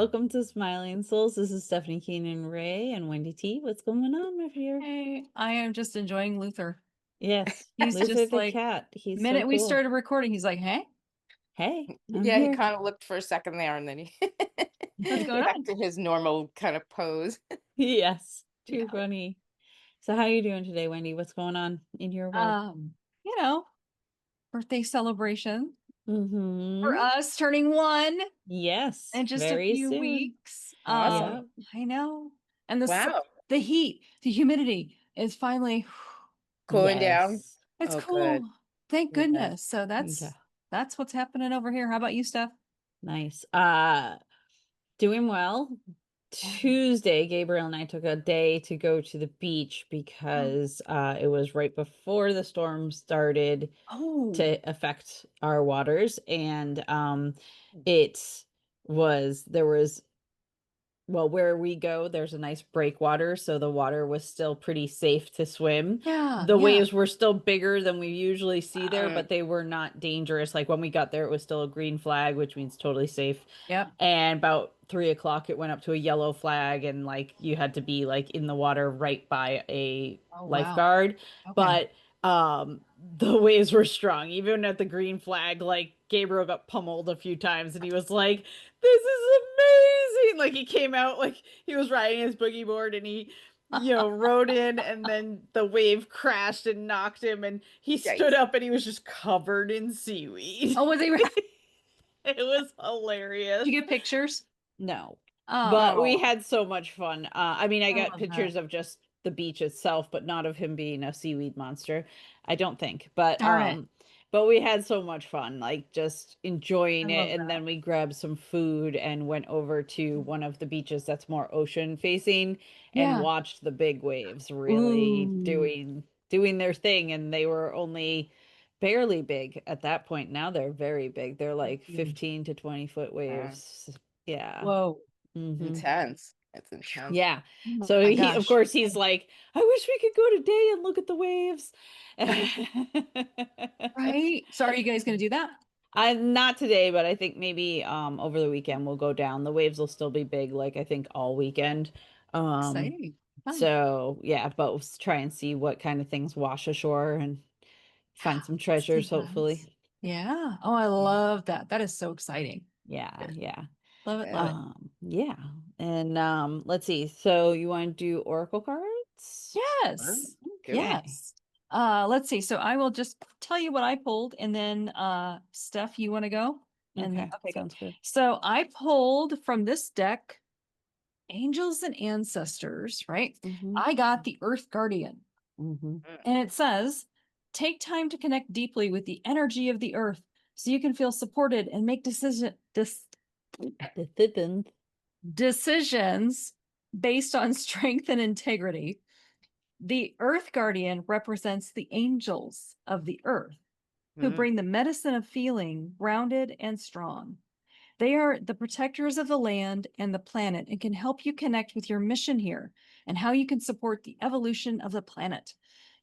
welcome to Smiling Souls. This is Stephanie Keenan Ray and Wendy T. What's going on, my dear? Hey, I am just enjoying Luther. Yes, He's Luther just the like, cat. He's so minute we cool. started recording, he's like, hey, Hey, I'm Yeah, he here. kind of looked for a second there and then he what's going back on? to his normal kind of pose. Yes, too Yeah. funny. So how are you doing today, Wendy? What's going on in your world? You know, birthday celebration for Mm-hmm. us turning one Yes, in just a very few soon. weeks. Awesome. Yeah. I know. And Wow. the heat, the humidity is finally Cooling down. Yes. it's Oh, good. cool. Thank Yeah. goodness. So Yeah. that's what's happening over here. How about you, Steph? Nice. Doing well. Tuesday, Gabriel and I took a day to go to the beach because it was right before the storm started Oh, to affect our waters. And it there was well, where we go, there's a nice breakwater, so the water was still pretty safe to swim. yeah, The yeah. waves were still bigger than we usually see there, Mm, but they were not dangerous. Like when we got there, it was still a green flag, which means totally safe. Yep. And about 3 o'clock, it went up to a yellow flag, and like you had to be like in the water right by a Oh, wow. lifeguard. Okay. But the waves were strong. Even at the green flag, like Gabriel got pummeled a few times, and he was like, this is amazing. Like he came out like he was riding his boogie board and he rode in and then the wave crashed and knocked him and he stood yikes. up and he was just covered in seaweed. Oh, was he? Did It was hilarious. you get pictures? No, Oh, but we Oh, had so much fun. I mean, I I got love that. pictures of just the beach itself, but not of him being a seaweed monster. I don't think. Darn it. But we had so much fun, like just I enjoying it. love And that. then we grabbed some food and went over to one of the beaches that's more ocean facing and Yeah. watched the big waves really Ooh. doing their thing. And they were only barely big at that point. Now they're very big. They're like Mm. 15 to 20-foot wow. waves. Yeah. Whoa. Hmm. Intense. It's intense. Yeah. Oh So my of gosh. course, he's like, I wish we could go today and look at the waves. Right? So are you guys going to do that? I not today, but I think maybe over the weekend we'll go down. The waves will still be big, like I think all weekend. Um, Exciting. Fun. so yeah, but we'll try and see what kind of things wash ashore and find some See treasures, those. hopefully. Yeah. Oh, I love that. That is so exciting. Yeah, yeah. Love it. Love it. Yeah. And let's see. So you want to do oracle cards? Mm, Yes. good one. Okay. Yes. Let's see. So I will just tell you what I pulled and then Steph, you want to go? And then Okay. okay, good. Sounds good. So I pulled from this deck Angels and Ancestors, right? Mm-hmm. I got the Earth Guardian. Mm-hmm. Mm, And it says, take time to connect deeply with the energy of the earth so you can feel supported and make The thippens. decisions based on strength and integrity. The Earth Guardian represents the angels of the earth who mm, bring the medicine of feeling grounded and strong. They are the protectors of the land and the planet and can help you connect with your mission here and how you can support the evolution of the planet.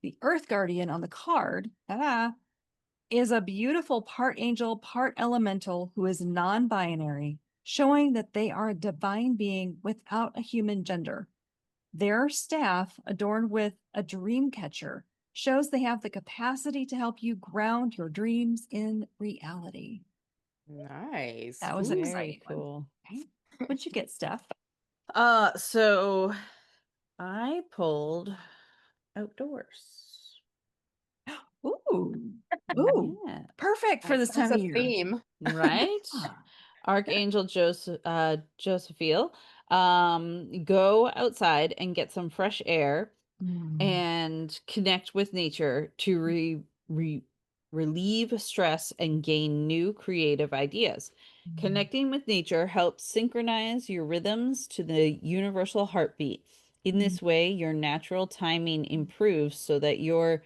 The Earth Guardian on the card is a beautiful part angel, part elemental who is non binary, showing that they are a divine being without a human gender. Their staff, adorned with a dream catcher, shows they have the capacity to help you ground your dreams in reality. nice. That was an Ooh. Very exciting one. cool. Okay. What'd you get, Steph? So I pulled outdoors. Ooh, ooh, Yeah. perfect for this That's time of a year. theme. Right? Yeah. Archangel Josephiel. Go outside and get some fresh air Mm. and connect with nature to relieve stress and gain new creative ideas. Mm. Connecting with nature helps synchronize your rhythms to the universal heartbeat. In Mm. this way, your natural timing improves so that you're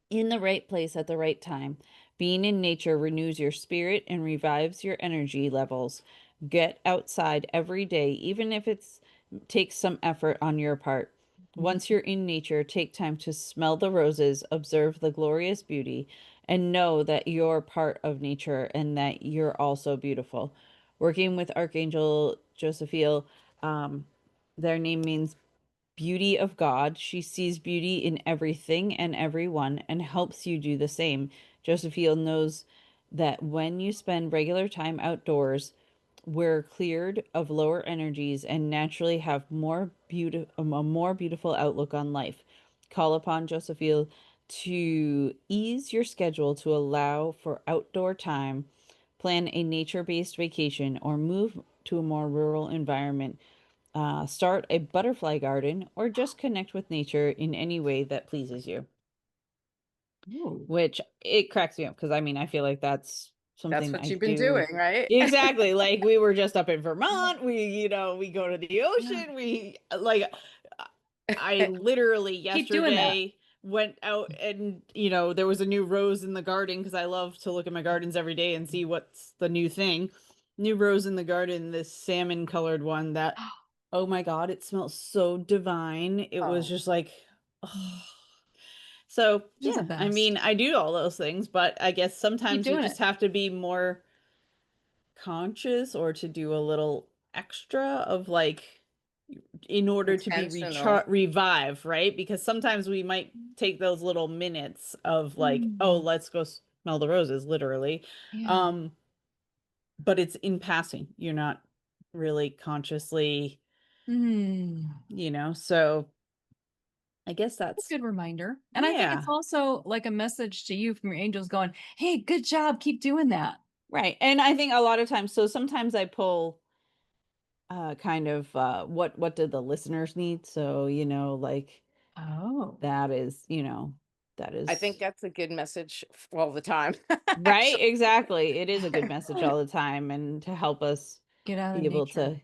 in the right place at the right time. Being in nature renews your spirit and revives your energy levels. Get outside every day, even if it's takes some effort on your part. Once you're in nature, take time to smell the roses, observe the glorious beauty, and know that you're part of nature and that you're also beautiful. Working with Archangel Josephiel, their name means beauty of God. She sees beauty in everything and everyone and helps you do the same. Josephiel knows that when you spend regular time outdoors, we're cleared of lower energies and naturally have a more beautiful outlook on life. Call upon Josephiel to ease your schedule to allow for outdoor time, plan a nature-based vacation, or move to a more rural environment. Start a butterfly garden, or just connect with nature in any way that pleases you. Ooh. Which it cracks me up because I mean, I feel like that's That's something what I you've been do. doing, right? Exactly. Like we were just up in Vermont. We go to the Yeah. ocean. I literally Keep doing that. yesterday went out and, there was a new rose in the garden because I love to look at my gardens every day and see what's the new thing. New rose in the garden, this salmon colored one that, oh my God, it smells so divine. It was Oh, just like, oh. So, She's the yeah, I best. mean, I do all those things, but I guess Keep sometimes you doing just it. have to be more conscious or to do a little extra of like in order to be intentional. revive, right? Because sometimes we might take those little minutes of like, oh, Mm. let's go smell the roses, literally. Yeah. Um, but it's in passing. You're not really consciously, Mm. so I guess A that's, good reminder. And I think it's yeah. also like a message to you from your angels going, hey, good job. Keep doing that. Right. And I think a lot of times, so sometimes I pull kind of what did the listeners need? So, like Oh. that is, that I think is that's a good message all the time. right. Actually, Exactly. It is a good message all the time and to help us Get out of be able nature. to,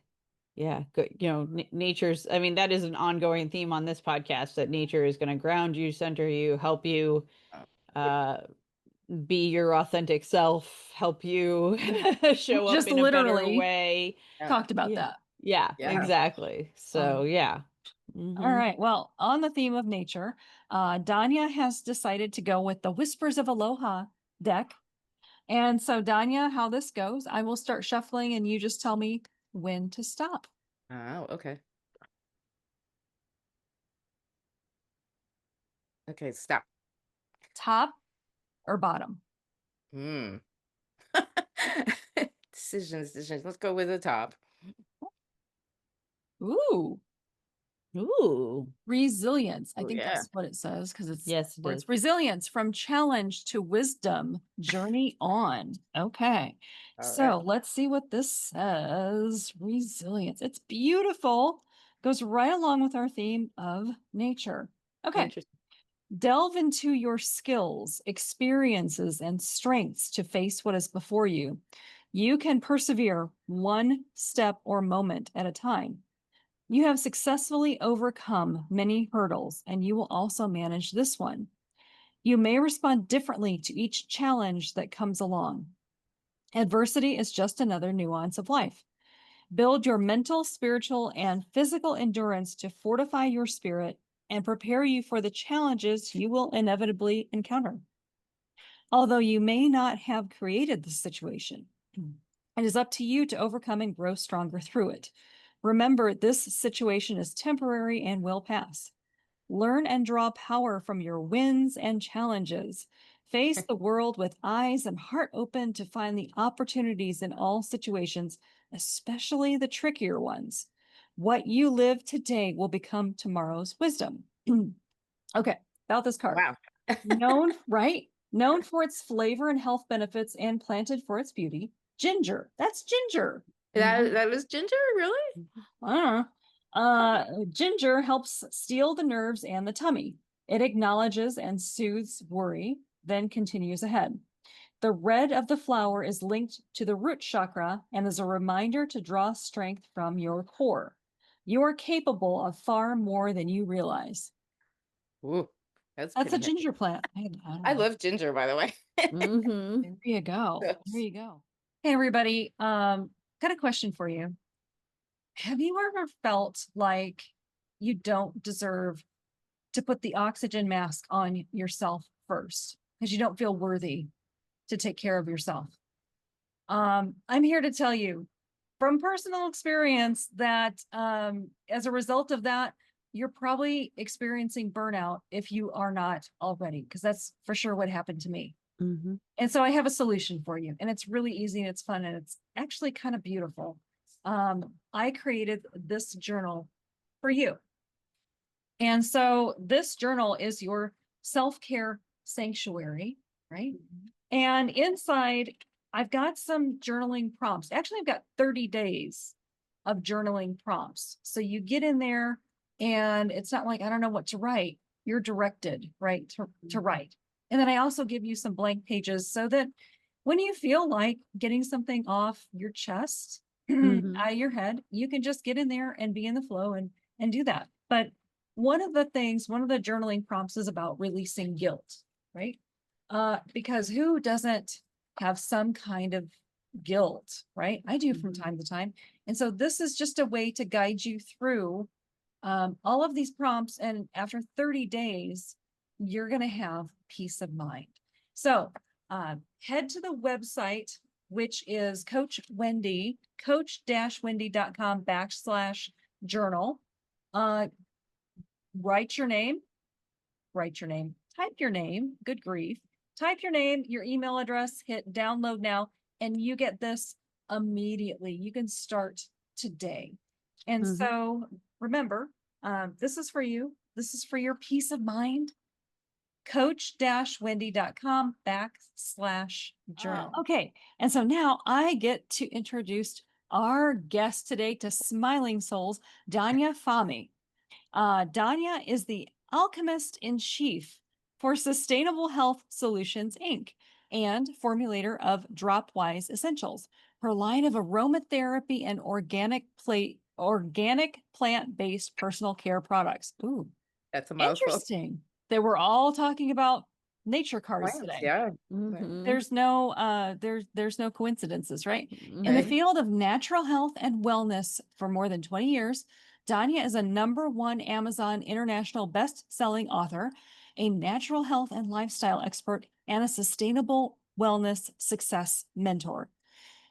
yeah, go, nature's, I mean, that is an ongoing theme on this podcast that nature is going to ground you, center you, help you, uh, be your authentic self, help you We show up just in a better literally way. talked about Yeah. that. Yeah, yeah. exactly. So, Um, yeah. all Hmm. right. Well, on the theme of nature, Donya has decided to go with the Whispers of Aloha deck. And so, Donya, how this goes, I will start shuffling and you just tell me when to stop. Oh, okay. Okay, stop. Top or bottom? Hmm. Decisions. Let's go with the top. Ooh, Ooh. resilience. I Oh, think yeah. that's what it says because it's Yes, it words. is. Resilience from challenge to wisdom, journey on. Okay. All right. So let's see what this says. Resilience. It's beautiful. Goes right along with our theme of nature. Okay. Interesting. Delve into your skills, experiences, and strengths to face what is before you. You can persevere one step or moment at a time. You have successfully overcome many hurdles, and you will also manage this one. You may respond differently to each challenge that comes along. Adversity is just another nuance of life. Build your mental, spiritual, and physical endurance to fortify your spirit and prepare you for the challenges you will inevitably encounter. Although you may not have created the situation, it is up to you to overcome and grow stronger through it. Remember, this situation is temporary and will pass. Learn and draw power from your wins and challenges. Face the world with eyes and heart open to find the opportunities in all situations, especially the trickier ones. What you live today will become tomorrow's wisdom. Okay, about this card. Wow. Known, right? Known for its flavor and health benefits and planted for its beauty. Ginger. That's ginger. That was ginger, really? Uh, ginger helps steal the nerves and the tummy. It acknowledges and soothes worry, then continues ahead. The red of the flower is linked to the root chakra and is a reminder to draw strength from your core. You are capable of far more than you realize. Ooh, that's That's a pretty heavy. ginger plant. I don't I know. love ginger, by the way. Mm-hmm. There you go. There Oops. you go. Hey, everybody. Got a question for you. Have you ever felt like you don't deserve to put the oxygen mask on yourself first because you don't feel worthy to take care of yourself? I'm here to tell you from personal experience that as a result of that, you're probably experiencing burnout if you are not already, because that's for sure what happened to me. Mm-hmm. And so I have a solution for you, and it's really easy and it's fun and it's actually kind of beautiful. I created this journal for you. And so this journal is your self-care sanctuary, right? And inside, I've got some journaling prompts. Actually, I've got 30 days of journaling prompts. So you get in there and it's not like, I don't know what to write. You're directed, right, to write. And then I also give you some blank pages so that when you feel like getting something off your chest, Mm-hmm. out of your head, you can just get in there and be in the flow and do that. But one of the journaling prompts is about releasing guilt, right? Because who doesn't have some kind of guilt, right? I do from time to time. And so this is just a way to guide you through all of these prompts. And after 30 days, you're going to have peace of mind. So head to the website, which is coach-wendy.com/journal. Write your name, type your name, good grief, type your name, your email address, hit download now, and you get this immediately. You can start today. And so remember, this is for you. This is for your peace of mind. coach-wendy.com/journal. Okay. And so now I get to introduce our guest today to Smiling Souls, Donya Fahmy. Donya is the alchemist in chief for Sustainable Health Solutions, Inc., and formulator of Dropwise Essentials, her line of aromatherapy and organic plant-based personal care products. Ooh, That's a mouthful. interesting. They were all talking about nature cards Plants, today. yeah. There's no there's no coincidences, right? In the Right. field of natural health and wellness for more than 20 years, Donya is a #1 Amazon international best-selling author, a natural health and lifestyle expert, and a sustainable wellness success mentor.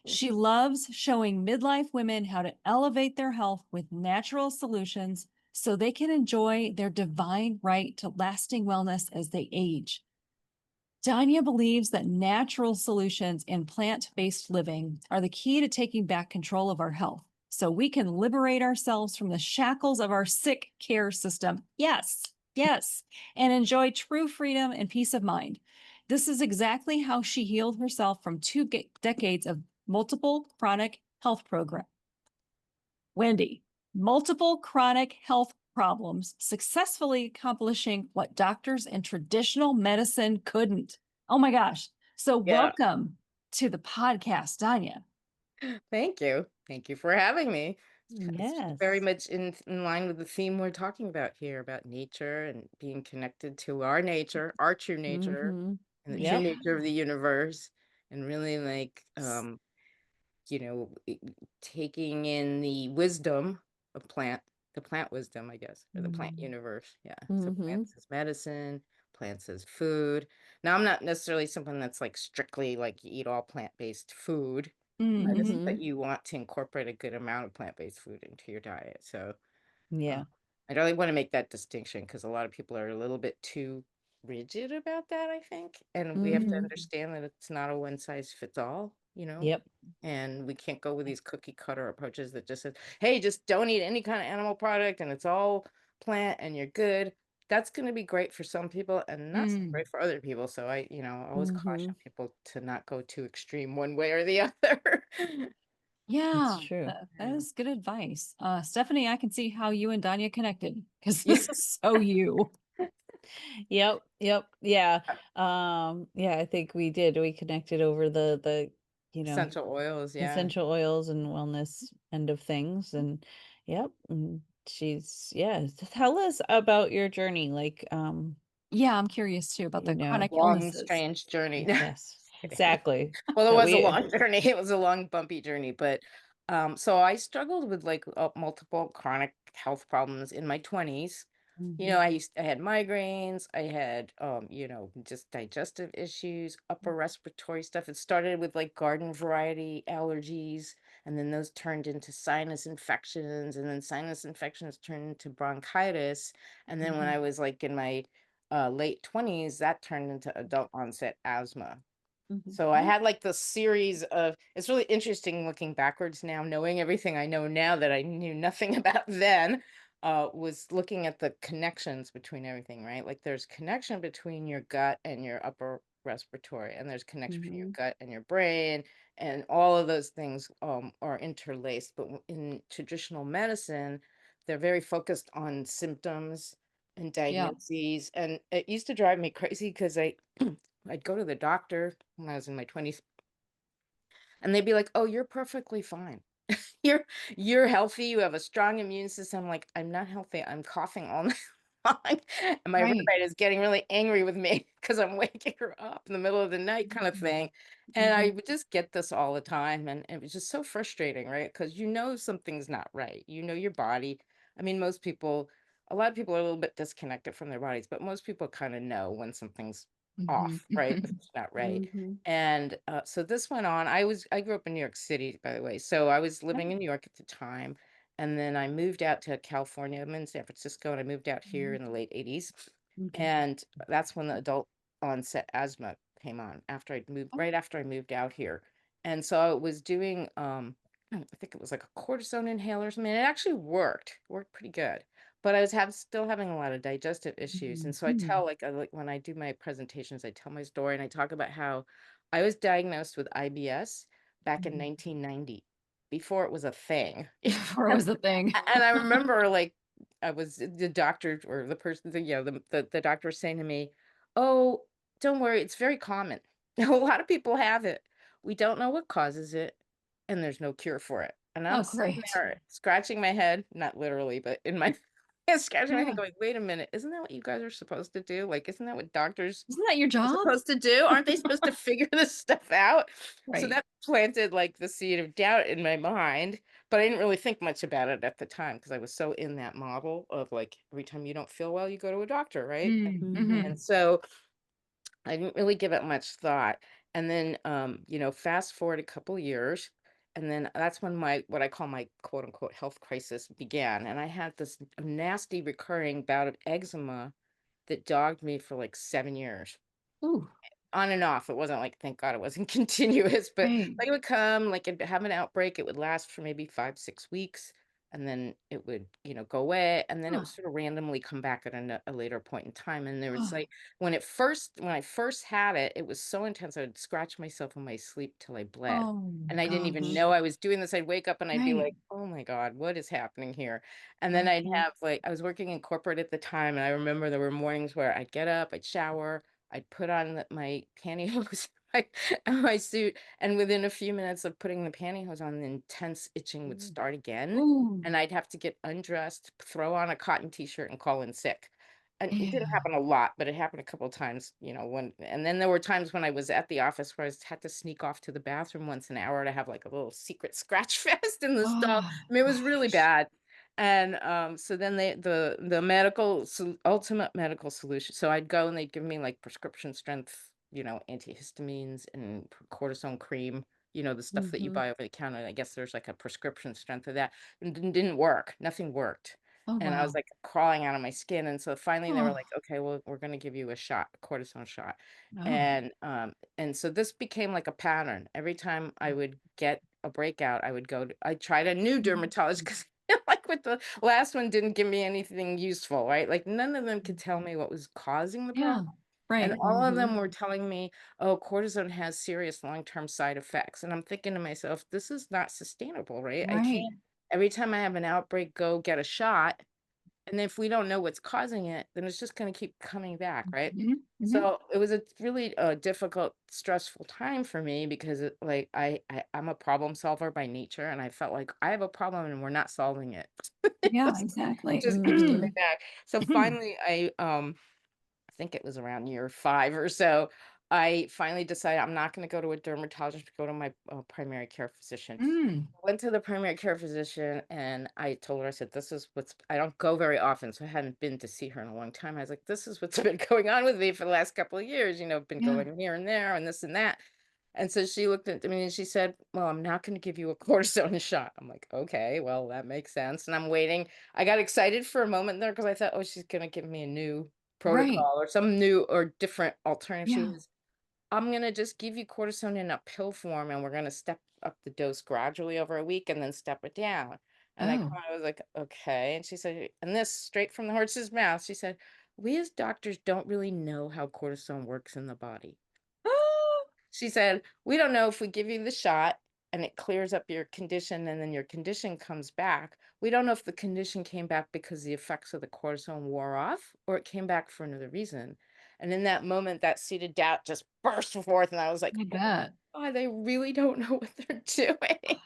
She loves showing midlife women how to elevate their health with natural solutions so they can enjoy their divine right to lasting wellness as they age. Donya believes that natural solutions in plant-based living are the key to taking back control of our health so we can liberate ourselves from the shackles of our sick care system. Yes, and enjoy true freedom and peace of mind. This is exactly how she healed herself from 2 decades of multiple chronic health programs. Wendy, multiple chronic health problems, successfully accomplishing what doctors and traditional medicine couldn't. Oh my gosh. So Yeah. welcome to the podcast, Donya. Thank you. Thank you for having me. It's very Yes. much in line with the theme we're talking about here about nature and being connected to our nature, our true nature, Mm-hmm. and the true Yep. nature of the universe, and really like you know, taking in the wisdom of the plant wisdom, I guess, or the plant universe. Yeah. So Mm-hmm. plants as medicine, plants as food. Now, I'm not necessarily someone that's like strictly like you eat all plant-based food. I just think Mm-hmm. that you want to incorporate a good amount of plant-based food into your diet. So uh, Yeah. I really want to make that distinction because a lot of people are a little bit too rigid about that, I think. And we have to Mm-hmm. understand that it's not a one size fits all, Yep. and we can't go with these cookie cutter approaches that just says, hey, just don't eat any kind of animal product and it's all plant and you're good. That's going to be great for some people and not so great for other people. So I, always Mm-hmm. caution people to not go too extreme one way or the other. It's Yeah, true. that is good advice. Stephanie, I can see how you and Donya connected because Yeah. this is so you. Yep. Yep. Yeah. Yeah, I think we did. We connected over the, Essential oils. Yeah. essential oils and wellness end of things. And yep. And yeah. Tell us about your journey. Like, Yeah, I'm curious too about you the know, chronic Long, illnesses. strange journey. yes, exactly. Well, it That was a we, long journey. It was a long, bumpy journey, but so I struggled with like multiple chronic health problems in my 20s. Mhm. I had migraines, I had just digestive issues, upper respiratory stuff. It started with like garden variety allergies and then those turned into sinus infections, and then sinus infections turned into bronchitis, and then when Mhm. I was like in my late 20s, that turned into adult onset asthma. Mhm. So I had like the series of, it's really interesting looking backwards now, knowing everything I know now that I knew nothing about then, was looking at the connections between everything, right? Like there's connection between your gut and your upper respiratory, and there's connection between your Mhm. gut and your brain, and all of those things are interlaced. But in traditional medicine, they're very focused on symptoms and Yeah. diagnoses. And it used to drive me crazy because I'd go to the doctor when I was in my 20s, and they'd be like, "Oh, you're perfectly fine. You're you're healthy. You have a strong immune system." Like, I'm not healthy. I'm coughing all night long. And my Right. roommate is getting really angry with me because I'm waking her up in the middle of the night kind of Mhm. thing. And I Mhm. would just get this all the time. And it was just so frustrating, right? Because you know something's not right. You know your body. I mean, a lot of people are a little bit disconnected from their bodies, but most people kind of know when something's Mhm. off, right? If it's not right. Mhm. And so this went on. I grew up in New York City, by the way. So I was living Oh. in New York at the time. And then I moved out to California. I'm in San Francisco, and I moved out here Mhm. in the late 80s. Okay. And that's when the adult onset asthma came on after I'd moved, Oh. right after I moved out here. And so I was doing, I think it was like a cortisone inhaler or something. It actually worked pretty good. But I was still having a lot of digestive issues. And so I Mhm. tell, like when I do my presentations, I tell my story and I talk about how I was diagnosed with IBS back in Mhm. 1990, before it was a thing. Before it was a thing. And I remember, like, I was the doctor, or the person, the doctor was saying to me, "Oh, don't worry, it's very common. A lot of people have it. We don't know what causes it, and there's no cure for it." And I'm Oh, sitting great. there scratching my head, not literally, but in my scratching my head Yeah. going, "Wait a minute, isn't that what you guys are supposed to do? Like, isn't that what doctors Isn't that your are job? supposed to do? Aren't they supposed to figure this stuff out?" So Right. that planted like the seed of doubt in my mind, but I didn't really think much about it at the time because I was so in that model of like every time you don't feel well, you go to a doctor, right? Mm. Mhm. And Mhm. so I didn't really give it much thought. And then fast forward a couple years, and then that's when my what I call my quote unquote health crisis began. And I had this nasty recurring bout of eczema that dogged me for like 7 years, Ooh. on and off. It wasn't like, thank God it wasn't continuous, but Right. like it would come, like it'd have an outbreak. It would last for maybe 5, 6 weeks, and then it would, go away. And then it would Huh. sort of randomly come back at a later point in time. And there was Oh. like, when I first had it, it was so intense. I would scratch myself in my sleep till I bled. Oh And I didn't even Mhm. gosh. know I was doing this. I'd wake up and I'd be Right. like, oh my God, what is happening here? And then I'd Mhm. have like, I was working in corporate at the time. And I remember there were mornings where I'd get up, I'd shower, I'd put on my pantyhose, my my suit, and within a few minutes of putting the pantyhose on, the intense itching would Mhm. start again, Ooh. and I'd have to get undressed, throw on a cotton t-shirt, and call in sick. And it didn't Yeah. happen a lot, but it happened a couple times, and then there were times when I was at the office where had to sneak off to the bathroom once an hour to have like a little secret scratch fest in the stall. Oh I mean, it was really gosh. bad. And so then the ultimate medical solution. So I'd go and they'd give me like prescription strength, antihistamines and cortisone cream, the stuff that you Mhm. buy over the counter. I guess there's like a prescription strength of that. And didn't work. Nothing worked. Oh, And I was wow. like crawling out of my skin. And so finally they were Oh. like, okay, well, we're going to give you a shot, a cortisone shot. Oh. And so this became like a pattern. Every time I would get a breakout, I tried a new Mhm. dermatologist because like with the last one didn't give me anything useful, right? Like none of them could tell me what was causing the problem. Yeah. And Right. all of them Mhm. were telling me, oh, cortisone has serious long-term side effects. And I'm thinking to myself, this is not sustainable, right? I Right. can't every time I have an outbreak go get a shot. And if we don't know what's causing it, then it's just going to keep coming back, right? Mhm. Mhm. So it was a really difficult, stressful time for me because like I'm a problem solver by nature, and I felt like I have a problem and we're not solving it. It Yeah, was- it exactly. just keeps coming Mhm. back. So finally, I think it was around year 5 or so, I finally decided I'm not going to go to a dermatologist, go to my primary care physician. Mm. Went to the primary care physician and I told her, I said, this is I don't go very often. So I hadn't been to see her in a long time. I was like, this is what's been going on with me for the last couple of years. I've been Yeah. going here and there and this and that. And so she looked at me and she said, "Well, I'm not going to give you a cortisone shot." I'm like, "Okay, well, that makes sense." And I'm waiting. I got excited for a moment there because I thought, "Oh, she's going to give me a new Right. protocol or some new or different alternative." She Yeah. was, "I'm going to just give you cortisone in a pill form and we're going to step up the dose gradually over a week and then step it down." And I Oh. kind of was like, "Okay." And she said, and this straight from the horse's mouth, she said, "We as doctors don't really know how cortisone works in the body." She said, "We don't know if we give you the shot and it clears up your condition and then your condition comes back. We don't know if the condition came back because the effects of the cortisone wore off or it came back for another reason." And in that moment, that seed of doubt just burst forth. And I was like, I "Oh my bet. God, they really don't know what they're doing.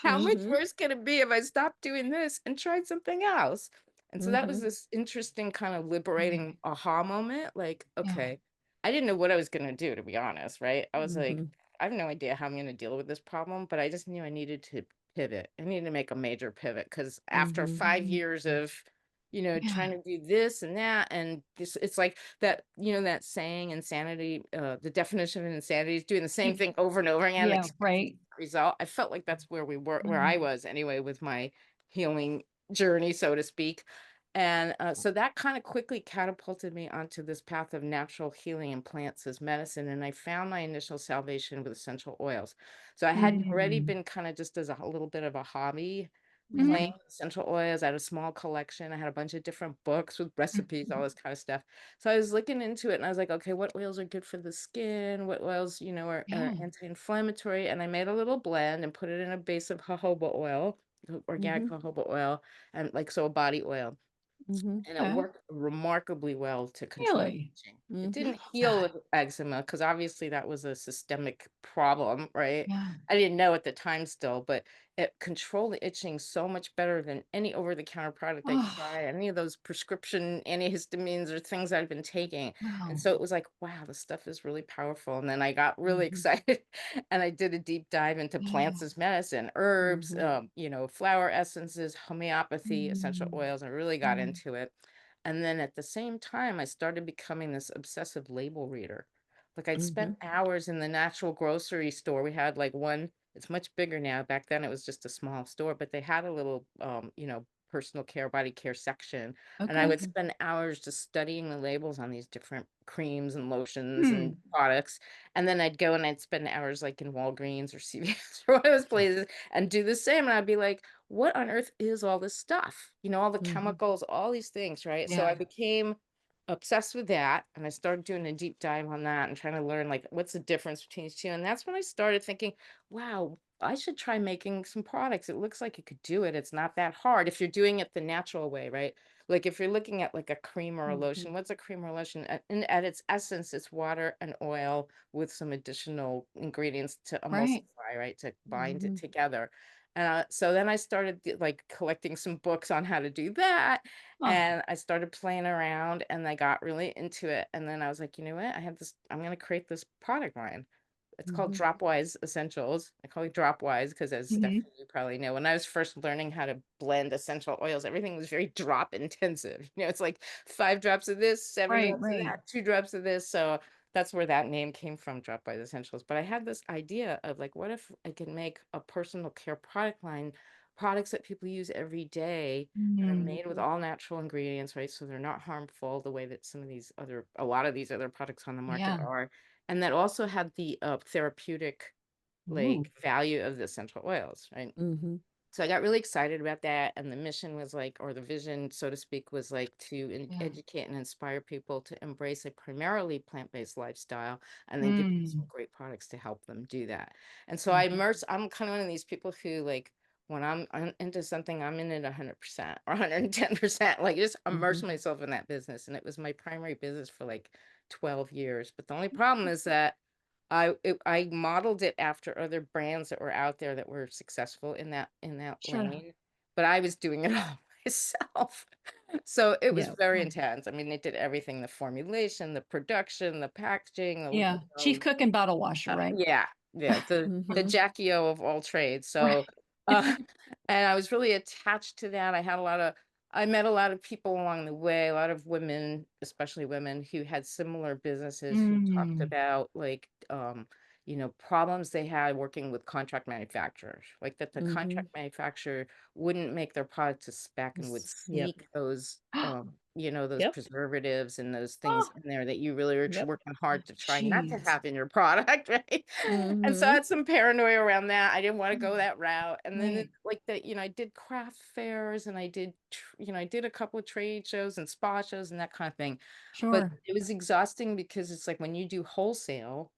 How much Mhm. worse can it be if I stopped doing this and tried something else?" And so that was Mhm. this interesting kind of Right. liberating aha moment. Like, Yeah. okay, I didn't know what I was gonna do, to be honest, right? I was like, Mhm. I have no idea how I'm gonna deal with this problem, but I just knew I needed to pivot. I needed to make a major pivot because after Mhm. 5 years of, Yeah. trying to do this and that, and this, it's like that, that saying, insanity, the definition of insanity is doing the same Y- thing over and over again, Yeah. expecting Right. a result. I felt like that's where we were, where I Mm. was anyway, with my healing journey, so to speak. And so that kind of quickly catapulted me onto this path of natural healing and plants as medicine. And I found my initial salvation with essential oils. So I had already Mm. been kind of just as a little bit of a hobby playing Mhm. Mhm. with essential oils. I had a small collection. I had a bunch of different books with recipes, all Mhm. this kind of stuff. So I was looking into it and I was like, okay, what oils are good for the skin? What oils, are Yeah. anti-inflammatory? And I made a little blend and put it in a base of jojoba oil, organic Mhm. jojoba oil, and like so a body oil, Mhm. and it Okay. worked remarkably well to control Really? itching. It Mhm. didn't Love heal that. with eczema because obviously that was a systemic problem, right? Yeah. I didn't know at the time still, but it controlled the itching so much better than any over-the-counter product I Oh, tried, any of those prescription antihistamines or things I'd been taking. And wow. so it was like, wow, this stuff is really powerful. And then I got really Mhm. excited and I did a deep dive into plants Oh. as medicine, herbs, Mhm. flower essences, homeopathy, essential Mm. oils. I really got Mm. into it. And then at the same time, I started becoming this obsessive label reader. Like I'd spent Mhm. hours in the natural grocery store. We had like one, it's much bigger now. Back then it was just a small store, but they had a little, personal care, body care section. And I Okay. would spend hours just studying the labels on these different creams and lotions and Hmm. products. And then I'd go and I'd spend hours like in Walgreens or CVS or one of those places and do the same. And I'd be like, what on earth is all this stuff? All the Mhm. chemicals, all these things, right? So I Yeah. became obsessed with that and I started doing a deep dive on that and trying to learn like what's the difference between these two. And that's when I started thinking, wow, I should try making some products. It looks like you could do it. It's not that hard if you're doing it the natural way, right? Like if you're looking at like a cream or a Mhm. lotion, what's a cream or lotion? At its essence, it's water and oil with some additional ingredients to Right. emulsify, right? To bind it Mhm. together. So then I started like collecting some books on how to do that. Oh. And I started playing around and I got really into it. And then I was like, you know what? I'm going to create this product line. It's called Mhm. Dropwise Essentials. I call it Dropwise because, as Mhm. Stephanie, you probably know, when I was first learning how to blend essential oils, everything was very drop intensive. It's like 5 drops of this, seven Right. drops of Right. that, 2 drops of this. So that's where that name came from, Dropwise Essentials. But I had this idea of like, what if I can make a personal care product line, products that people use every day that are Mm. made with all natural ingredients, right? So they're not harmful the way that a lot of these other products on the market Yeah. are, and that also had the therapeutic Ooh. like value of the essential oils, right? Mhm. So I got really excited about that. And the mission was like, or the vision, so to speak, was like to Yeah. educate and inspire people to embrace a primarily plant based lifestyle and then give them some Mm. great products to help them do that. And so Mhm. I'm kind of one of these people who, like, when I'm into something, I'm in it 100% or 110%, like just immerse Mhm. myself in that business. And it was my primary business for like 12 years. But the only problem is that I modeled it after other brands that were out there that were successful in that Sure. lane, but I was doing it all myself. So it was Yeah. very Oh. intense. I mean, they did everything, the formulation, the production, the packaging, Yeah. Chief cook and bottle washer, right? yeah, yeah, the Mhm. Jackie O of all trades. Right. So, uh, and I was really attached to that. I met a lot of people along the way, a lot of women, especially women who had similar businesses who talked Mm. about like, problems they had working with contract manufacturers, like that the Mm-hmm. contract manufacturer wouldn't make their product to spec and would Yep. sneak those, those Yep. preservatives and those things Oh, in there that you really are Yep. working hard to try not to jeez. have in your product, right? And so I Mm-hmm. had some paranoia around that. I didn't want to go that route. And then Right. like that, I did craft fairs and I did a couple of trade shows and spa shows and that kind of thing. But Sure. it was exhausting because it's like when you do wholesale,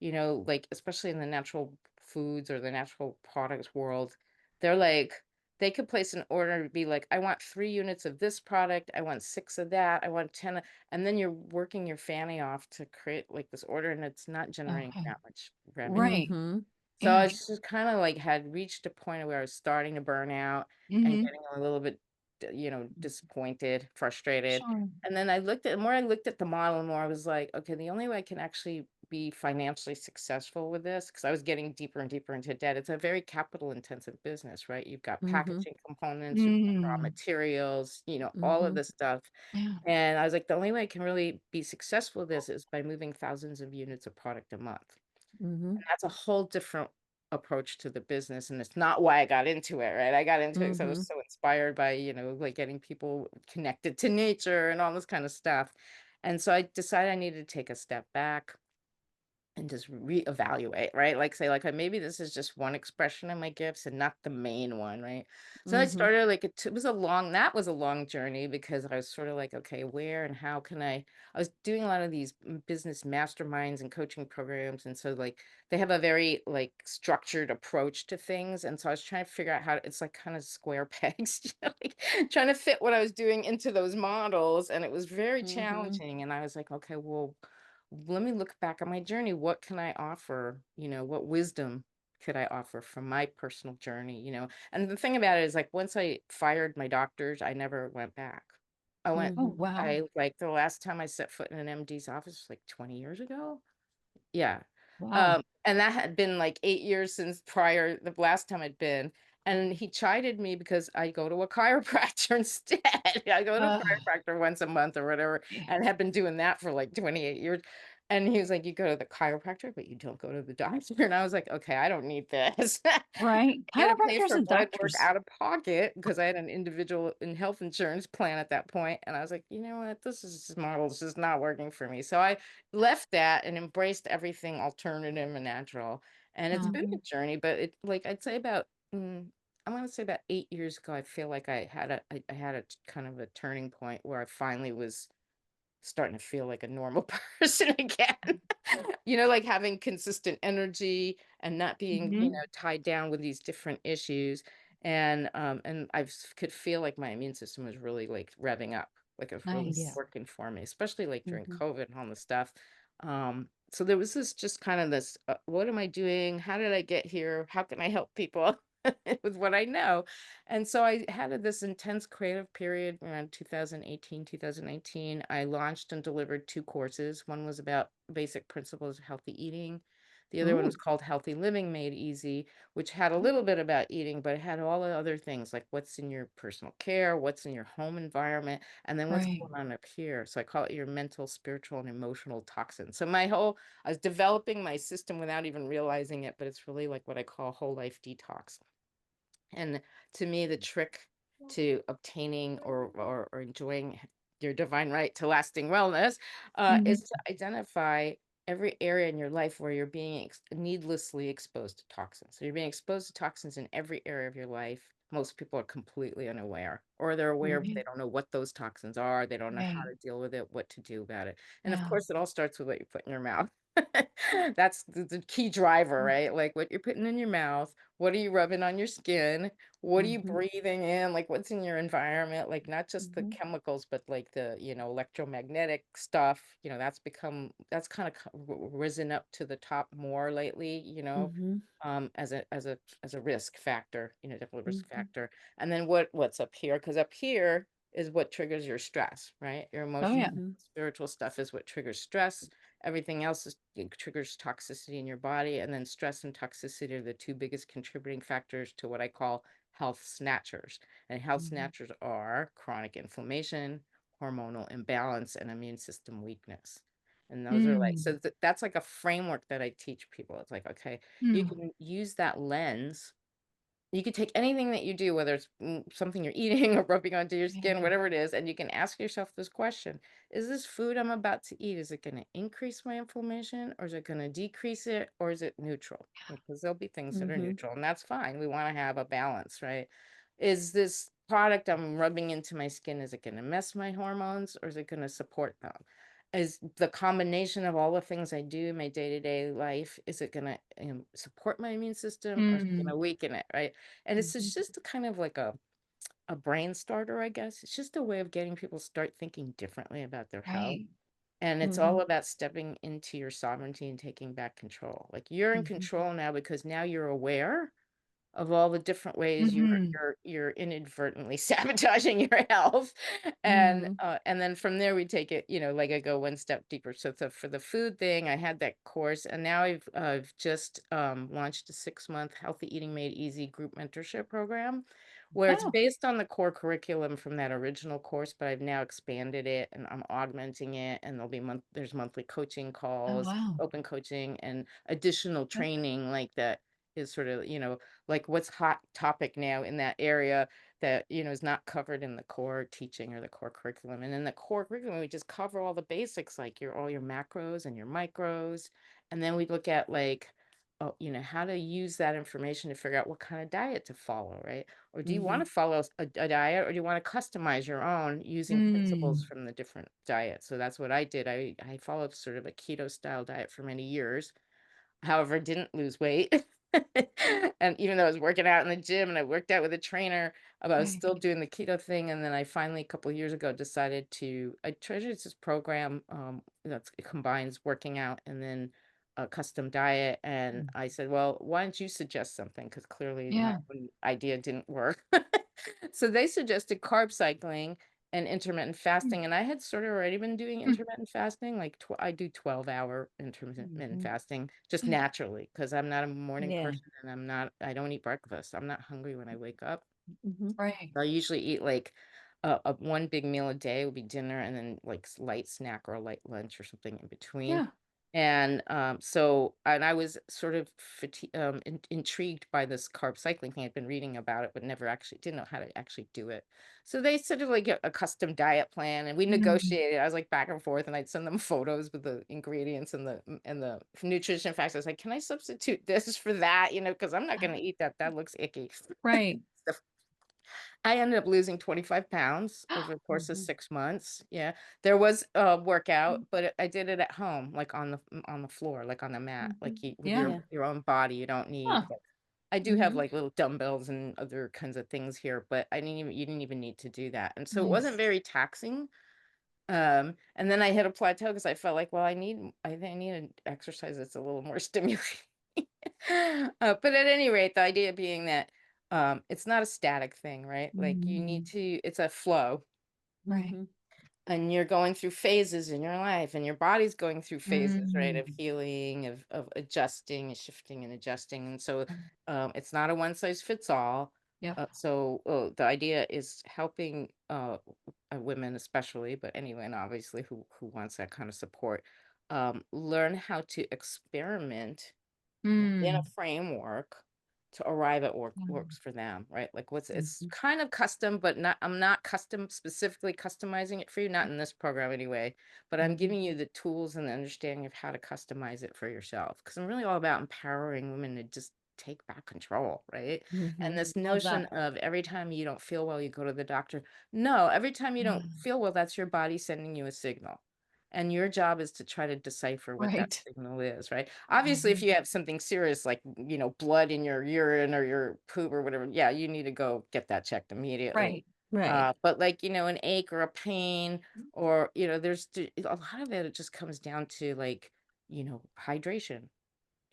like especially in the natural foods or the natural products world, they're like, they could place an order to be like, I want 3 units of this product, I want 6 of that, I want 10, and then you're working your fanny off to create like this order, and it's not generating Okay. that much revenue. Right. Mm-hmm. So I Yes. was just kind of like had reached a point where I was starting to burn out and Mm-hmm. getting a little bit, disappointed, frustrated. Sure. And then the more I looked at the model, the more I was like, okay, the only way I can actually be financially successful with this, because I was getting deeper and deeper into debt. It's a very capital intensive business, right? You've got Mm-hmm. packaging components, you've got raw Mm. materials, all of Mm-hmm. this stuff. Yeah. And I was like, the only way I can really be successful with this is by moving thousands of units of product a month. Mm-hmm. And that's a whole different approach to the business, and it's not why I got into it, right? I got into it because I Mm-hmm. was so inspired by, like getting people connected to nature and all this kind of stuff. And so I decided I needed to take a step back and just reevaluate, right? Like say, like maybe this is just one expression of my gifts and not the main one, right? So I Mm-hmm. started like it was that was a long journey because I was sort of like, okay, where and how can I was doing a lot of these business masterminds and coaching programs, and so like they have a very like structured approach to things, and so I was trying to figure out it's like kind of square pegs, like trying to fit what I was doing into those models, and it was very Mm-hmm. challenging. And I was like, okay, well, let me look back on my journey. What can I offer? What wisdom could I offer from my personal journey? And the thing about it is, like, once I fired my doctors, I never went back. I went, Oh, Mm-hmm. wow. I like the last time I set foot in an MD's office was like 20 years ago. Yeah. Wow. And that had been like 8 years since prior the last time I'd been, and he chided me because I go to a chiropractor instead. I go to a Uh, chiropractor once a month or whatever, yeah. and have been doing that for like 28 years. And he was like, "You go to the chiropractor, but you don't go to the doctor." And I was like, "Okay, I don't need this." Right. I gotta pay Chiropractors for and blood work doctors. out of pocket because I had an individual in health insurance plan at that point, and I was like, "You know what? This model is just not working for me." So I left that and embraced everything alternative and natural. And it's been a Mhm. journey, but it like I'd say about I want to say about 8 years ago, I feel like I had a kind of a turning point where I finally was starting to feel like a normal person again. Like having consistent energy and not being, Mhm. tied down with these different issues. And could feel like my immune system was really like revving up, like it was really Yeah. Nice. working for me, especially like during Mm-hmm. COVID and all this stuff. So there was this just kind of this, what am I doing? How did I get here? How can I help people with what I know? And so I had this intense creative period around 2018, 2019. I launched and delivered 2 courses. One was about basic principles of healthy eating. The other one was Ooh. called Healthy Living Made Easy, which had a little bit about eating, but it had all the other things like what's in your personal care, what's in your home environment, and then what's Right. going on up here. So I call it your mental, spiritual, and emotional toxins. So I was developing my system without even realizing it, but it's really like what I call whole life detox. And to me, the trick to obtaining or enjoying your divine right to lasting wellness Mhm. is to identify every area in your life where you're being needlessly exposed to toxins. So you're being exposed to toxins in every area of your life. Most people are completely unaware, or they're aware, but Mm-hmm. they don't know what those toxins are. They don't know how Right. to deal with it, what to do about it. And of Yeah. course, it all starts with what you put in your mouth. That's the key driver, right? Like what you're putting in your mouth, what are you rubbing on your skin? What are you Mm-hmm. breathing in? Like what's in your environment? Like not just the Mm-hmm. chemicals, but like the, electromagnetic stuff. That's kind of risen up to the top more lately, Mm-hmm. as a risk factor, definitely risk Mm-hmm. factor. And then what's up here? Because up here is what triggers your stress, right? Your Oh, emotional, yeah. Mm-hmm. spiritual stuff is what triggers stress. Everything else it triggers toxicity in your body, and then stress and toxicity are the two biggest contributing factors to what I call health snatchers. And health Mm-hmm. snatchers are chronic inflammation, hormonal imbalance, and immune system weakness. And those are like, Mm. so that's like a framework that I teach people. It's like, okay, you Mm. can use that lens. You could take anything that you do, whether it's something you're eating or rubbing onto your skin, Yeah. whatever it is, and you can ask yourself this question: is this food I'm about to eat, is it going to increase my inflammation, or is it going to decrease it, or is it neutral? Because there'll be things that are Mm-hmm. neutral, and that's fine. We want to have a balance, right? Is this product I'm rubbing into my skin, is it going to mess my hormones, or is it going to support them? Is the combination of all the things I do in my day-to-day life, is it going to support my immune system, or is it Mm. going to weaken it, right? And it's Mhm. just a kind of like a brain starter, I guess. It's just a way of getting people start thinking differently about their health. Right. And it's Mm-hmm. all about stepping into your sovereignty and taking back control. Like you're in Mm-hmm. control now because now you're aware of all the different ways Mhm. you're inadvertently sabotaging your health. Mm-hmm. And then from there we take it, like I go one step deeper. So for the food thing, I had that course, and now I've just launched a 6-month healthy eating made easy group mentorship program, where it's Oh. based on the core curriculum from that original course, but I've now expanded it and I'm augmenting it, and there's monthly coaching Oh, calls, wow. open coaching, and additional Okay. training like that is sort of, like what's hot topic now in that area that is not covered in the core teaching or the core curriculum. And in the core curriculum we just cover all the basics, like all your macros and your micros, and then we look at like, oh, how to use that information to figure out what kind of diet to follow, right? Or do you want Mm-hmm. to follow a diet, or do you want to customize your own using principles Mm. from the different diets? So that's what I did. I followed sort of a keto style diet for many years. However, didn't lose weight. And even though I was working out in the gym and I worked out with a trainer, I was Right. still doing the keto thing. And then I finally, a couple of years ago, decided I treasured this program that combines working out and then a custom diet. And Mm. I said, well, why don't you suggest something? Because clearly my Yeah. own idea didn't work. So they suggested carb cycling and intermittent Mm. fasting, and I had sort of already been doing Mm. intermittent fasting, like I do 12-hour intermittent Mm-hmm. fasting just Mm. naturally because I'm not a morning Yeah. person, and I don't eat breakfast. I'm not hungry when I wake up. Mm-hmm. Right. I usually eat like a one big meal a day will be dinner, and then like light snack or a light lunch or something in between. Yeah. And and I was sort of intrigued by this carb cycling thing. I'd been reading about it, but never actually didn't know how to actually do it. So they sort of like a custom diet plan, and we Mm. negotiated. I was like back and forth, and I'd send them photos with the ingredients and the nutrition facts. I was like, "Can I substitute this for that?" Because I'm not going to eat that. That looks icky. Right. I ended up losing 25 pounds over the course of Mm-hmm. 6 months. Yeah. There was a workout, Mm. but I did it at home, like on the floor, like on the mat, Mhm. like with Yeah. Yeah. your own body. You don't Huh. need like, I do have Mhm. like little dumbbells and other kinds of things here, but you didn't even need to do that. And so it wasn't Nice. very taxing. And then I hit a plateau because I felt like, well, I think I need an exercise that's a little more stimulating. But at any rate, the idea being that it's not a static thing, right? Like Mm. it's a flow, Right. Mm-hmm. and you're going through phases in your life, and your body's going through phases, right? Of Mm. healing, of adjusting and shifting and adjusting. And so Right. it's not a one size fits all. Yep. The idea is helping women especially, but anyone obviously who wants that kind of support, learn how to experiment within a Mm. framework to arrive at Mm. works for them, right? Like it's Mm-hmm. kind of custom, but I'm not specifically customizing it for you, not in this program anyway, but I'm Mm-hmm. giving you the tools and the understanding of how to customize it for yourself. Because I'm really all about empowering women to just take back control, right? Mm-hmm. And this Love that. notion of every time you don't feel well, you go to the doctor. No, every time you don't Mm. feel well, that's your body sending you a signal. And your job is to try to decipher what that Right. signal is, right? Obviously, if Mhm. you have something serious like, blood in your urine or your poop or whatever, yeah, you need to go get that checked immediately. Right. Right. But like, an ache or a pain, or, a lot of it, it just comes down to like, hydration.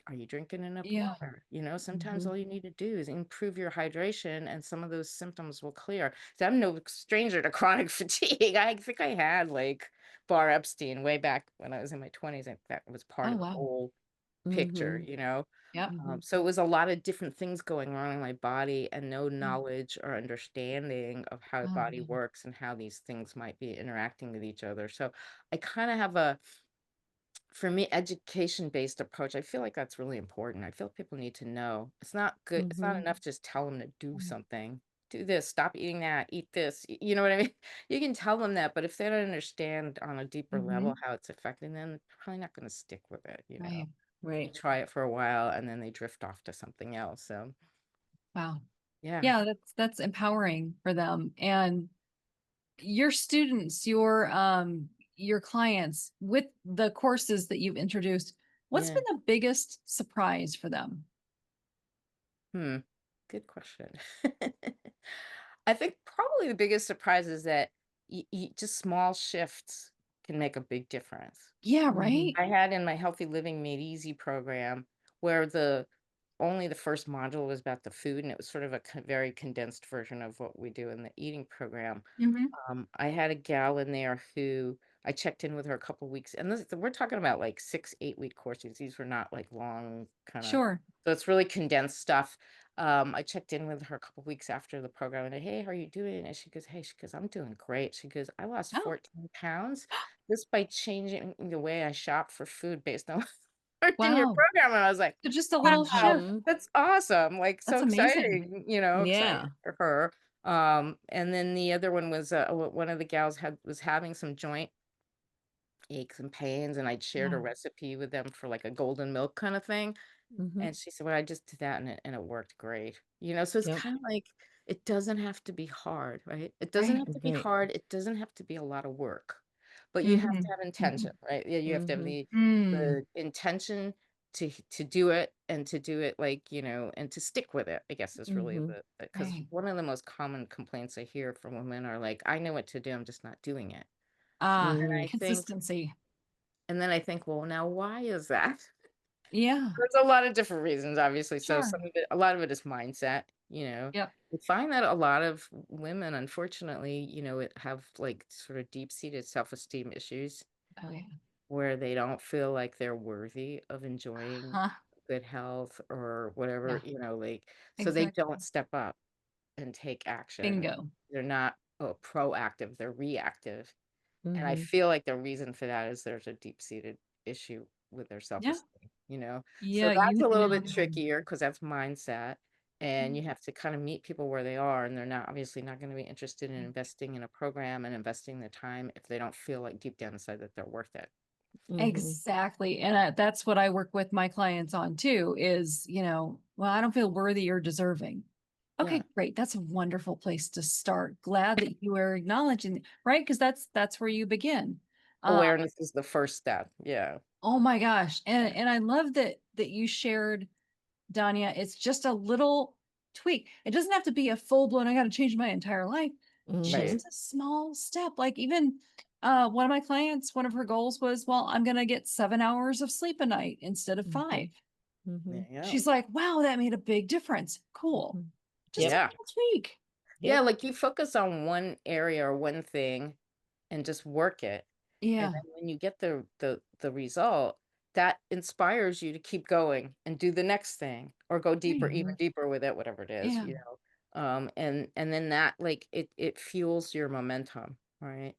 Are you drinking enough Yeah. water? Sometimes Mm-hmm. all you need to do is improve your hydration and some of those symptoms will clear. So I'm no stranger to chronic fatigue. I think I had like Bar Epstein way back when I was in my 20s. I think that was part Oh, of the wow. whole picture, Mm-hmm. Yep. Mm-hmm. So it was a lot of different things going wrong in my body and no Mm. knowledge or understanding of how the Oh, body man. works and how these things might be interacting with each other. So I kind of have for me, education-based approach, I feel like that's really important. I feel people need to know. It's not good. It's not Mhm. enough just tell them to do Mm. something. Do this, stop eating that, eat this. You know what I mean? You can tell them that, but if they don't understand on a deeper level Mhm. how it's affecting them, they're probably not going to stick with it, you know. Right. They Right. try it for a while and then they drift off to something else. So, Wow. yeah. Yeah, that's empowering for them. And your students, your clients with the courses that you've introduced, what's Yeah. been the biggest surprise for them? Hmm. Good question. I think probably the biggest surprise is that just small shifts can make a big difference. Yeah, Mhm. right? I had in my Healthy Living Made Easy program where only the first module was about the food, and it was sort of a very condensed version of what we do in the eating program. Mhm. I had a gal in there who I checked in with her a couple weeks, and we're talking about like 6, 8 week courses. These were not like long kind of, Sure. so it's really condensed stuff. I checked in with her a couple weeks after the program and hey, how are you doing? And she goes, hey, she goes, I'm doing great. She goes, I lost Oh, 14 pounds just by changing the way I shop for food based on what I learned in your wow. program. And I was like, So just a little wow, shift. Mhm. that's awesome. Like so That's amazing. exciting, you know, exciting Yeah. for her. And then the other one was one of the gals was having some joint aches and pains, and I'd shared a Yeah. recipe with them for like a golden milk kind of thing. Mhm. And she said, well, I just did that and it worked great. You know, so it's Yep. kind of like it doesn't have to be hard, right? It doesn't Right. have to be Right. hard. It doesn't have to be a lot of work, but you have to Mhm. have intention, Mhm. right? Yeah, you have to have Mhm. Mm. the intention to do it and to do it like, you know, and to stick with it, I guess is really Mhm. because Right. one of the most common complaints I hear from women are like, I know what to do, I'm just not doing it. Ah, And Mhm. I think, consistency. and then I think, well, now why is that? Yeah. There's a lot of different reasons, obviously. So Sure. some of it, a lot of it is mindset, you know. Yep. We find that a lot of women, unfortunately, you know, have like sort of deep-seated self-esteem issues Oh, yeah. where they don't feel like they're worthy of enjoying Huh. good health or whatever, Yeah. you know, like so they don't Exactly. step up and take action. Bingo. They're not proactive, they're reactive. And I Mhm. feel like the reason for that is there's a deep-seated issue with their Yeah. self-esteem, you know? So Yeah. that's a You little nailed bit it on. trickier because that's mindset, and you have to kind of meet people where they are, and they're not obviously not gonna be interested in investing in a program and investing the time if they don't feel like deep down inside that they're worth it. Mhm. Exactly. And that's what I work with my clients on too is, well, I don't feel worthy or deserving. Yeah. Okay, great. That's a wonderful place to start. Glad that you are acknowledging, right? Because that's where you begin. Uh, Awareness is the first step. Yeah. oh my gosh. Yeah. And I love that you shared, Donya. It's just a little tweak. It doesn't have to be a full-blown, I got to change my entire life. Right. Mhm. Just a small step. Like even one of my clients, one of her goals was, well, I'm gonna get 7 hours of sleep a night instead of Mhm. 5. There Mhm. you go. She's like, wow, that made a big difference. Cool. Mhm. Just a Yep. Yeah. little tweak. Yeah, Yep. like you focus on one area or one thing and just work it. And Yeah. then when you get the result, that inspires you to keep going and do the next thing or go deeper, Right. even Mhm. deeper with it, whatever it is, Yeah. you know. And then that like it fuels your momentum, right?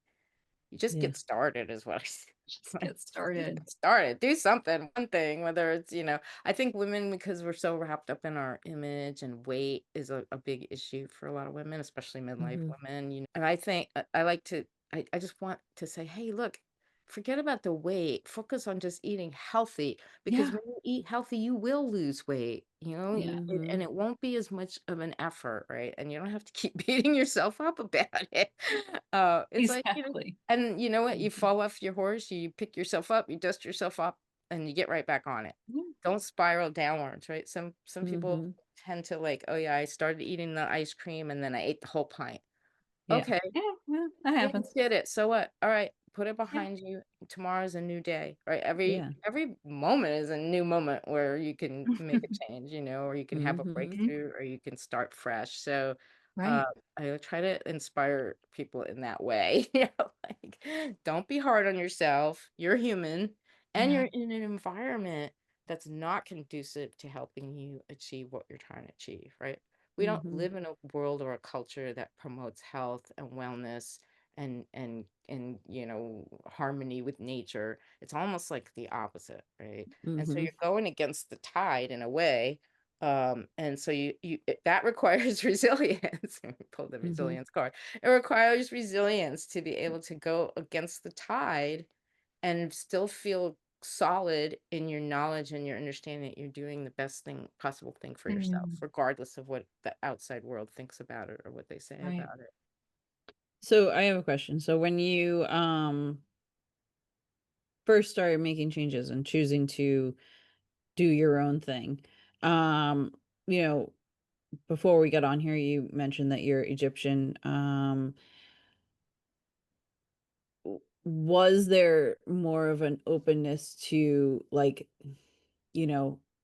You just Yeah. get started is what I say. Just Like, get just started. get started. Do something, one thing, whether it's, you know, I think women, because we're so wrapped up in our image and weight is a big issue for a lot of women, especially midlife Mhm. women, you know. And I think I like to, I just want to say, hey, look, forget about the weight. Focus on just eating healthy because Yeah. when you eat healthy, you will lose weight, you know, Yeah. and Mhm. it won't be as much of an effort, right? And you don't have to keep beating yourself up about it. It's like, you know, Exactly. and you know what? You Mhm. fall off your horse, you pick yourself up, you dust yourself up, and you get right back on it. Yeah. Don't spiral downwards, right? Some people Mhm. tend to like, oh yeah, I started eating the ice cream and then I ate the whole pint. Yeah. Okay, Yeah. Well, that yeah, you happens. did it. So what? All right, put it Yeah. behind you. Tomorrow's a new day, right? Every Yeah. every moment is a new moment where you can make a change, you know, or you can have a Mhm. Mhm. breakthrough, or you can start fresh. So, uh, Right. I try to inspire people in that way. You know, like don't be hard on yourself. You're human, and Yeah. you're in an environment that's not conducive to helping you achieve what you're trying to achieve, right? We don't Mhm. live in a world or a culture that promotes health and wellness and harmony with nature. It's almost like the opposite, right? And so Mm-hmm. you're going against the tide in a way. And so that requires resilience. Pull the Mm-hmm. resilience card. It requires resilience to be able to go against the tide and still feel solid in your knowledge and your understanding that you're doing the best thing possible thing for yourself, Mm, regardless of what the outside world thinks about it or what they say right. about it. So I have a question. So when you first started making changes and choosing to do your own thing, um, you know, before we got on here, you mentioned that you're Egyptian. Was there more of an openness to like,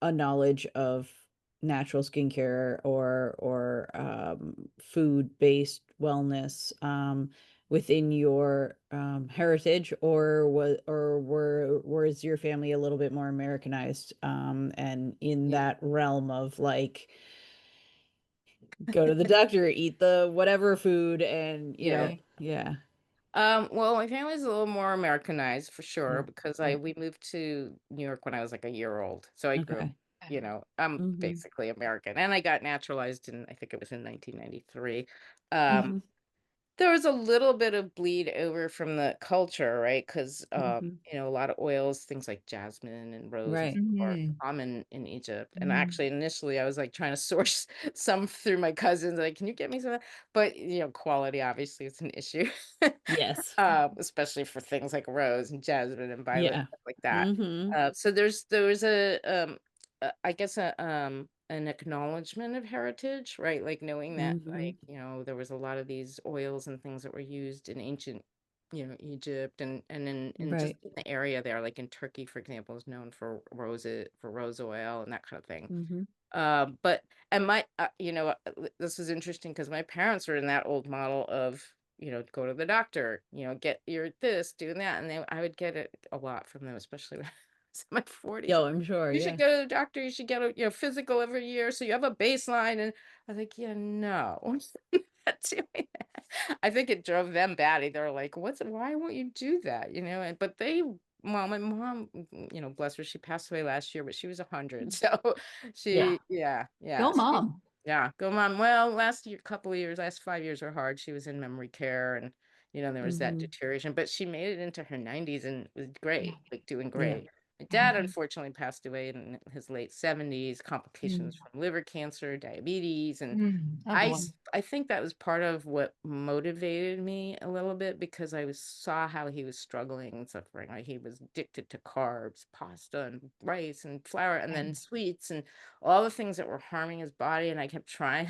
a knowledge of natural skincare or food-based wellness within your heritage, or was your family a little bit more Americanized and in Yeah. that realm of like go to the doctor, eat the whatever food, and Yeah. Right. yeah. Well, my family's a little more Americanized for sure Mm, because mm, we moved to New York when I was like a year old. So I grew up, okay. I'm Mm-hmm. basically American. And I got naturalized in, I think it was in 1993. Mm-hmm. There was a little bit of bleed over from the culture, right? Because, Mm-hmm. a lot of oils, things like jasmine and rose and Right. stuff are Mhm. common in Egypt. And Mhm. actually, initially, I was like trying to source some through my cousins, like, can you get me some? But, quality obviously is an issue, Yes. especially for things like rose and jasmine and violet, Yeah. stuff like that. Mm-hmm. So there was I guess an acknowledgement of heritage, right? Like knowing that, Mm-hmm. like, there was a lot of these oils and things that were used in ancient, Egypt and in just Right. in the area there, like in Turkey, for example, is known for rose oil and that kind of thing. Mm-hmm. But and my this is interesting because my parents were in that old model of go to the doctor, get your this, do that, and I would get it a lot from them, especially when I was in my 40s. Yo, I'm sure. You should Yeah. go to the doctor. You should get a physical every year so you have a baseline. And I was like, yeah, no, I'm not doing that. I think it drove them batty. They're like, why won't you do that? And but well, my mom, bless her, she passed away last year, but she was 100. So Yeah. yeah, Go mom. yeah, go mom. Well, last year, couple of years, last 5 years were hard. She was in memory care and, there was that Mm-hmm. deterioration, but she made it into her 90s and was great, like doing Yeah. great. My dad Mhm. unfortunately passed away in his late 70s, complications Mm. from liver cancer, diabetes, and Mm. Oh boy. I think that was part of what motivated me a little bit because saw how he was struggling and suffering. Like he was addicted to carbs, pasta and rice and flour, and then Right. sweets and all the things that were harming his body. And I kept trying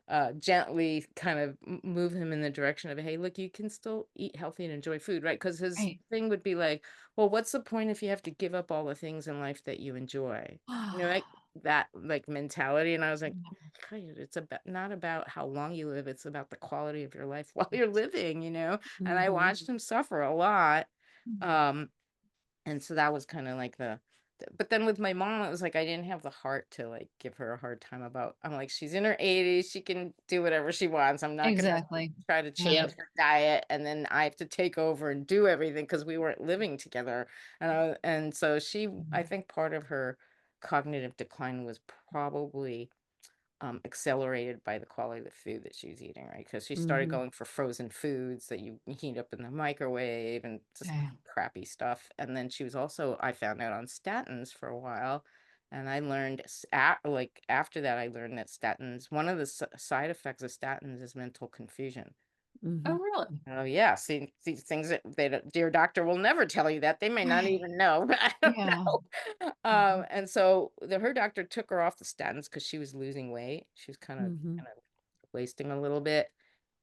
to gently kind of move him in the direction of, hey, look, you can still eat healthy and enjoy food, right? Because his Right. thing would be like, well, what's the point if you have to give up all the things in life that you enjoy? Like that like mentality. And I was like, "Okay, it's about not about how long you live, it's about the quality of your life while you're living. And I Mm-hmm. watched him suffer a lot. Um, and so that was kind of like but then with my mom, it was like I didn't have the heart to like give her a hard time about. I'm like, she's in her 80s, she can do whatever she wants. I'm not gonna Exactly. try to Yeah. change her diet, and then I have to take over and do everything because we weren't living together. And so I think part of her cognitive decline was probably accelerated by the quality of the food that she was eating, right? Because she started Mm-hmm. going for frozen foods that you heat up in the microwave and just Yeah. crappy stuff. And then she was also, I found out, on statins for a while. And I learned, like after that, I learned that one of the side effects of statins is mental confusion. Mm-hmm. Oh really? Oh yeah, see these things that dear doctor will never tell you that. They may not Right. even know, but I don't Yeah. know. Mhm. And so her doctor took her off the statins because she was losing weight. She was Mm-hmm. kind of wasting a little bit.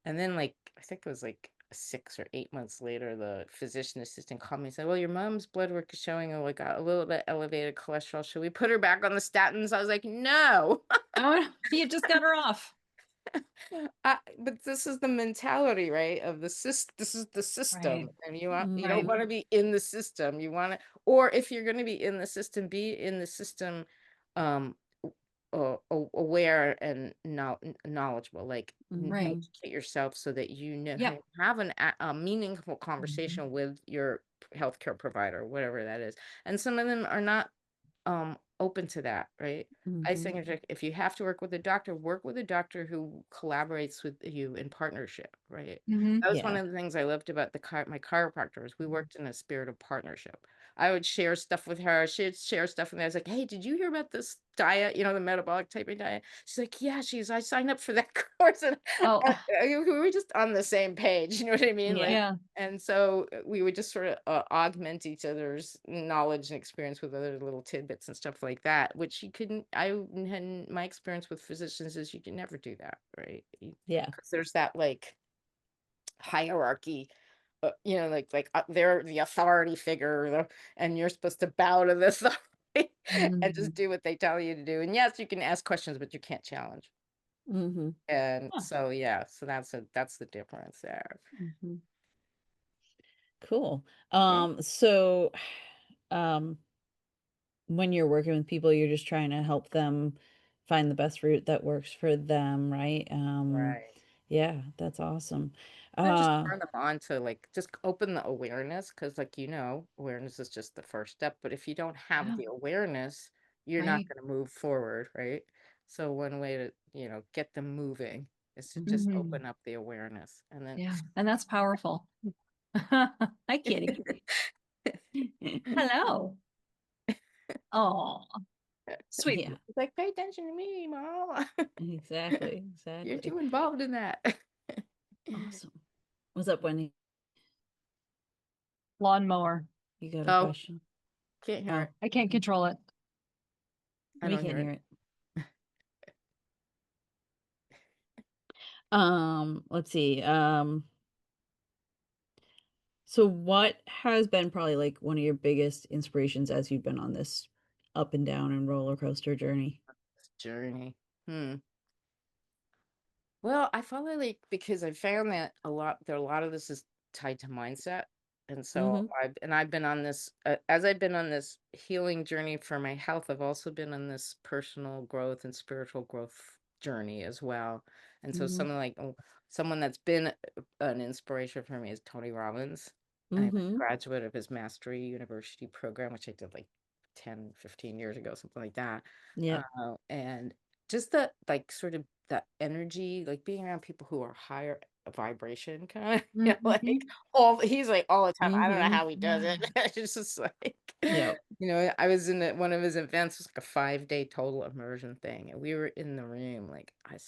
And then like I think it was like 6 or 8 months later, the physician assistant called me and said, well, your mom's blood work is showing a little bit elevated cholesterol. Should we put her back on the statins? I was like, no. Oh, you just got her off. But this is the mentality, right? Of this is the Right. system, and you don't Mm-hmm. Right. want to be in the system. You want to, or if you're going to be in the system, be in the system, um, aware and knowledgeable, like Right. Mhm. educate yourself so that you know Yep. have a meaningful conversation with your healthcare provider, whatever that is. And some of them are not open to that, right? I Mhm. think if you have to work with a doctor who collaborates with you in partnership, right? Hmm. That was one Yeah. of the things I loved about my chiropractor is we worked in a spirit of partnership. I would share stuff with her. She'd share stuff with me. I was like, "Hey, did you hear about this diet? You know, the metabolic typing diet?" She's like, "Yeah." I signed up for that course, and Oh, we were just on the same page. You know what I mean? Yeah. Like, yeah. and so we would just sort of augment each other's knowledge and experience with other little tidbits and stuff like that, which you couldn't. I hadn't. My experience with physicians is you can never do that, right? Yeah. Because there's that like hierarchy, you know, they're the authority figure, and you're supposed to bow to this authority and just Mhm. do what they tell you to do. And yes, you can ask questions, but you can't challenge. Mhm. And Huh. so yeah, so that's the difference there. Mhm. Cool. Yeah. So, um, when you're working with people, you're just trying to help them find the best route that works for them, right? Right. Yeah, that's awesome. And just Uh, turn them on to like just open the awareness because like awareness is just the first step. But if you don't have Yeah. the awareness, you're not Right. going to move forward, right? So one way to, get them moving is to just Hmm. open up the awareness and then Yeah. And that's powerful. Hi, kitty. Hello. Oh, sweet. yeah, it's like pay attention to me, mom. exactly, You're exactly. too involved in that. Awesome. What's up, Wendy? Lawnmower. You got a Oh, question? can't hear Oh, it. I can't okay. control it. I We don't can't hear hear it. it. Let's see. So what has been probably like one of your biggest inspirations as you've been on this up and down and roller coaster journey? Journey. Hmm. Well, I follow like because I found that a lot of this is tied to mindset. And so Mm-hmm. I've been on this as I've been on this healing journey for my health, I've also been on this personal growth and spiritual growth journey as well. And so Mm-hmm. someone that's been an inspiration for me is Tony Robbins. I'm a Mm-hmm. graduate of his Mastery University program, which I did like 10, 15 years ago, something like that. Yep. And just the like sort of that energy, like being around people who are higher vibration kind of, like Hmm. he's like all the time. I don't know Mm-hmm. how he does it. Yeah. It's just like, Yep. I was in one of his events, it was like a 5-day total immersion thing. And we were in the room, like I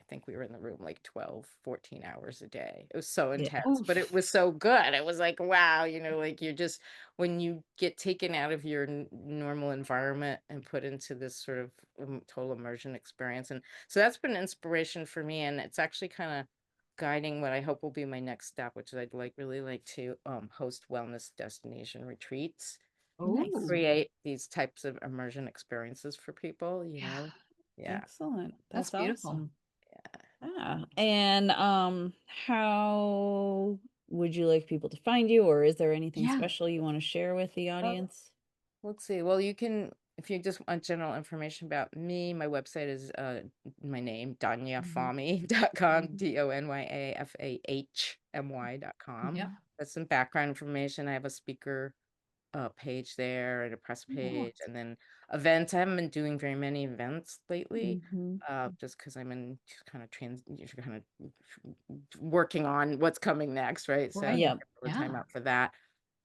think we were in the room like 12, 14 hours a day. It was so Yeah. intense, but it Oof. was so good. It was like, wow, like you're just when you get taken out of your normal environment and put into this sort of total immersion experience. And so that's been inspiration for me. And it's actually kind of guiding what I hope will be my next step, which is really like to host wellness destination retreats and Nice. Oh, create these types of immersion experiences for people, yeah. Yeah. Excellent. That's That's beautiful. awesome. Ah, and how would you like people to find you, or is there anything Yeah. special you want to share with the Uh, audience? let's see. Well, you can, if you just want general information about me, my website is my name, Mhm. donyafahmy.com, Donyafahmy.com. Yep. That's some background information. I have a speaker page there and a press Oh, page, and then events. I haven't been doing very many events lately, Mm-hmm. just because I'm in kind of working on what's coming next, right? So I have to right. Yep. get all the time Yeah. out for that.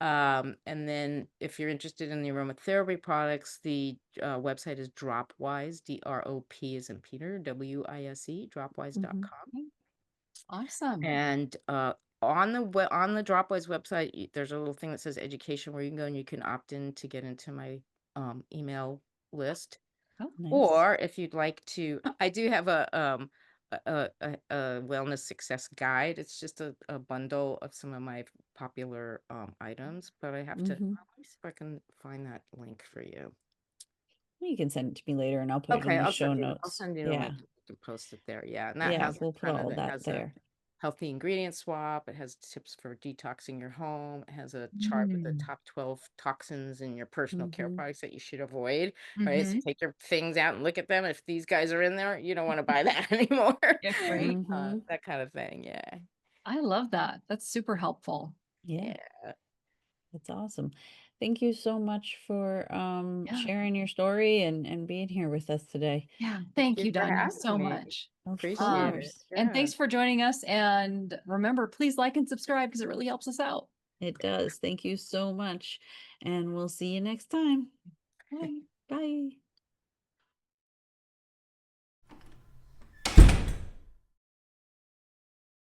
And then if you're interested in the aromatherapy products, the website is Dropwise, DROP is in Peter, WISE, Mm-hmm. dropwise.com. Okay. Awesome. And on the Dropwise website, there's a little thing that says education where you can go and you can opt in to get into my email list. Oh, Nice. Or if you'd like to, I do have a wellness success guide. It's just a bundle of some of my popular items, but I have to let Mm-hmm. me see if I can find that link for you. You can send it to me later, and I'll put it in Okay, the show I'll notes. send you the Yeah. link. You can post it there. Yeah, and that Yeah. has We'll put kind of all that that has a there. healthy ingredient swap. It has tips for detoxing your home. It has a chart with the Mm. top 12 toxins in your personal care Mm-hmm. products that you should avoid, right? So Mhm. take your things out and look at them. If these guys are in there, you don't want to buy that anymore. Yeah, right. Mm-hmm. That kind of thing. Yeah. I love that. That's super helpful. Yeah, Yeah. that's awesome. Thank you so much for Yeah. sharing your story and being here with us today. Yeah. Thank Thank you you, for Donya, so having me. much. Of Appreciate it. course. And Yeah. thanks for joining us. And remember, please like and subscribe because it really helps us out. It does. Thank you so much. And we'll see you next time. Bye. Bye.